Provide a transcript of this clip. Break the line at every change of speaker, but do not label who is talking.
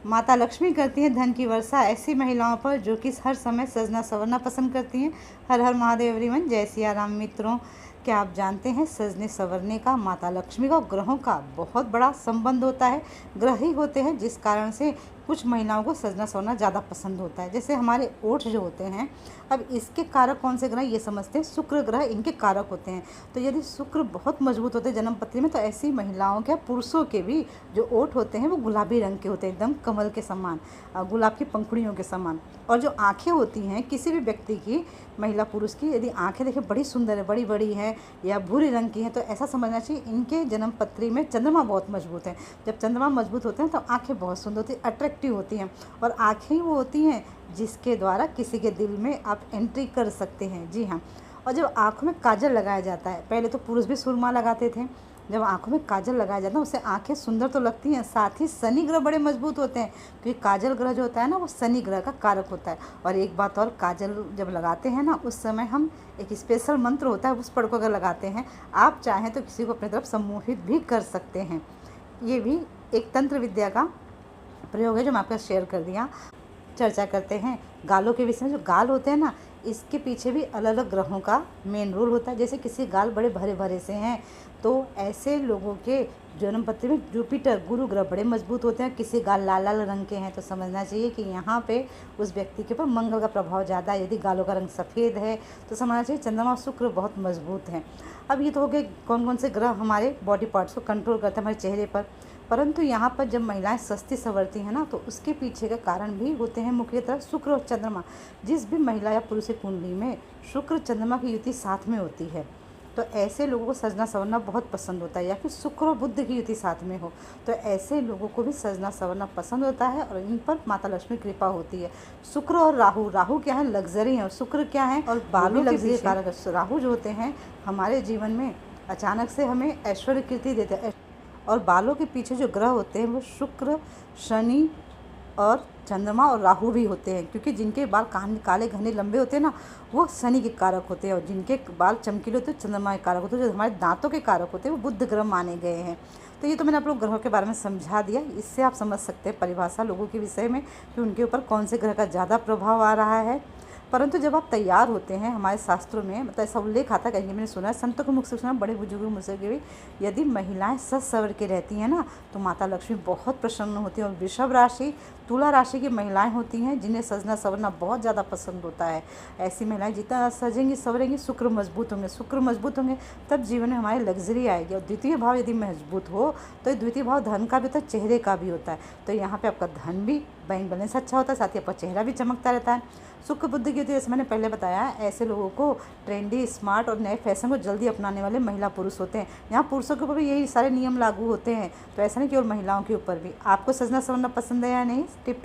माता लक्ष्मी करती हैं धन की वर्षा ऐसी महिलाओं पर जो कि हर समय सजना संवरना पसंद करती हैं। हर हर महादेव एवरीवन, जय सिया राम। मित्रों, क्या आप जानते हैं सजने संवरने का माता लक्ष्मी का ग्रहों का बहुत बड़ा संबंध होता है। ग्रह ही होते हैं जिस कारण से कुछ महिलाओं को सजना संवरना ज़्यादा पसंद होता है। जैसे हमारे ओठ जो होते हैं, अब इसके कारक कौन से ग्रह ये समझते हैं। शुक्र ग्रह इनके कारक होते हैं। तो यदि शुक्र बहुत मजबूत होते हैं जन्म पत्री में, तो ऐसी महिलाओं के, पुरुषों के भी जो ओठ होते हैं वो गुलाबी रंग के होते हैं, एकदम कमल के समान, गुलाब की पंखुड़ियों के समान। और जो आँखें होती हैं किसी भी व्यक्ति की, महिला पुरुष की, यदि आँखें देखें बड़ी सुंदर है, बड़ी बड़ी हैं या भूरे रंग की हैं, तो ऐसा समझना चाहिए इनके जन्म पत्री में चंद्रमा बहुत मजबूत है। जब चंद्रमा मजबूत होते हैं तो आँखें बहुत सुंदर होती हैं, अट्रैक्टिव होती हैं। और आँखें वो होती हैं जिसके द्वारा किसी के दिल में आप एंट्री कर सकते हैं। जी हाँ। और जब आँखों में काजल लगाया जाता है, पहले तो पुरुष भी सुरमा लगाते थे, जब आँखों में काजल लगाया जाता है उससे आँखें सुंदर तो लगती हैं, साथ ही शनि ग्रह बड़े मजबूत होते हैं, क्योंकि काजल ग्रह जो होता है ना वो शनि ग्रह का कारक होता है। और एक बात और, काजल जब लगाते हैं ना उस समय हम एक स्पेशल मंत्र होता है उस पढ़ को अगर लगाते हैं, आप चाहें तो किसी को अपनी तरफ सम्मोहित भी कर सकते हैं। ये भी एक तंत्र विद्या का प्रयोग है जो मैं आपका शेयर कर दिया। चर्चा करते हैं गालों के विषय में। जो गाल होते हैं ना, इसके पीछे भी अलग अलग ग्रहों का मेन रोल होता है। जैसे किसी गाल बड़े भरे भरे से हैं तो ऐसे लोगों के जन्म पत्री में जुपिटर, गुरु ग्रह बड़े मजबूत होते हैं। किसी गाल लाल लाल रंग के हैं तो समझना चाहिए कि यहाँ पे उस व्यक्ति के ऊपर मंगल का प्रभाव ज़्यादा है। यदि गालों का रंग सफ़ेद है तो समझना चाहिए चंद्रमा और शुक्र बहुत मजबूत हैं। अब ये तो हो गए कौन कौन से ग्रह हमारे बॉडी पार्ट्स को कंट्रोल करते हैं हमारे चेहरे पर। परंतु यहाँ पर जब महिलाएं सस्ती संवरती हैं ना, तो उसके पीछे का कारण भी होते हैं मुख्यतः शुक्र और चंद्रमा। जिस भी महिला या पुरुष की कुंडली में शुक्र चंद्रमा की युति साथ में होती है तो ऐसे लोगों को सजना संवरना बहुत पसंद होता है। या फिर शुक्र और बुध की युति साथ में हो तो ऐसे लोगों को भी सजना संवरना पसंद होता है और इन पर माता लक्ष्मी कृपा होती है। शुक्र और राहु, राहु क्या है, लग्जरी है, और शुक्र क्या है, और बालू लग्जरी कारक। राहु जो होते हैं हमारे जीवन में अचानक से हमें ऐश्वर्य कीर्ति देते हैं। और बालों के पीछे जो ग्रह होते हैं वो शुक्र, शनि और चंद्रमा और राहु भी होते हैं, क्योंकि जिनके बाल काले घने लंबे होते हैं ना वो शनि के कारक होते हैं, और जिनके बाल चमकीले होते हैं चंद्रमा के कारक होते हैं। जो हमारे दांतों के कारक होते हैं वो बुध ग्रह माने गए हैं। तो ये तो मैंने आप लोग ग्रहों के बारे में समझा दिया। इससे आप समझ सकते हैं परिभाषा लोगों के विषय में कि उनके ऊपर कौन से ग्रह का ज़्यादा प्रभाव आ रहा है। परंतु जब आप तैयार होते हैं, हमारे शास्त्रों में मतलब ऐसा उल्लेख आता है, कहीं मैंने सुना है, संतों के मुख से सुना, बड़े बुजुर्गों के मुख से भी, यदि महिलाएं सज सवर के रहती हैं ना तो माता लक्ष्मी बहुत प्रसन्न होती हैं। और वृषभ राशि, तुला राशि की महिलाएं होती हैं जिन्हें सजना संवरना बहुत ज़्यादा पसंद होता है। ऐसी महिलाएं जितना सजेंगी संवरेंगी, शुक्र मजबूत होंगे, शुक्र मजबूत होंगे तब जीवन में हमारी लग्जरी आएगी। और द्वितीय भाव यदि मजबूत हो तो द्वितीय भाव धन का भी होता है, चेहरे का भी होता है। तो यहाँ पे आपका धन भी, बैंक बैलेंस अच्छा होता है, साथ ही आपका चेहरा भी चमकता रहता है। शुक्र बुद्धि की होती है, जैसे मैंने पहले बताया, ऐसे लोगों को ट्रेंडी, स्मार्ट और नए फैशन को जल्दी अपनाने वाले महिला पुरुष होते हैं। यहाँ पुरुषों के ऊपर भी यही सारे नियम लागू होते हैं, तो ऐसा नहीं केवल महिलाओं के ऊपर भी। आपको सजना संवरना पसंद है या नहीं, टिप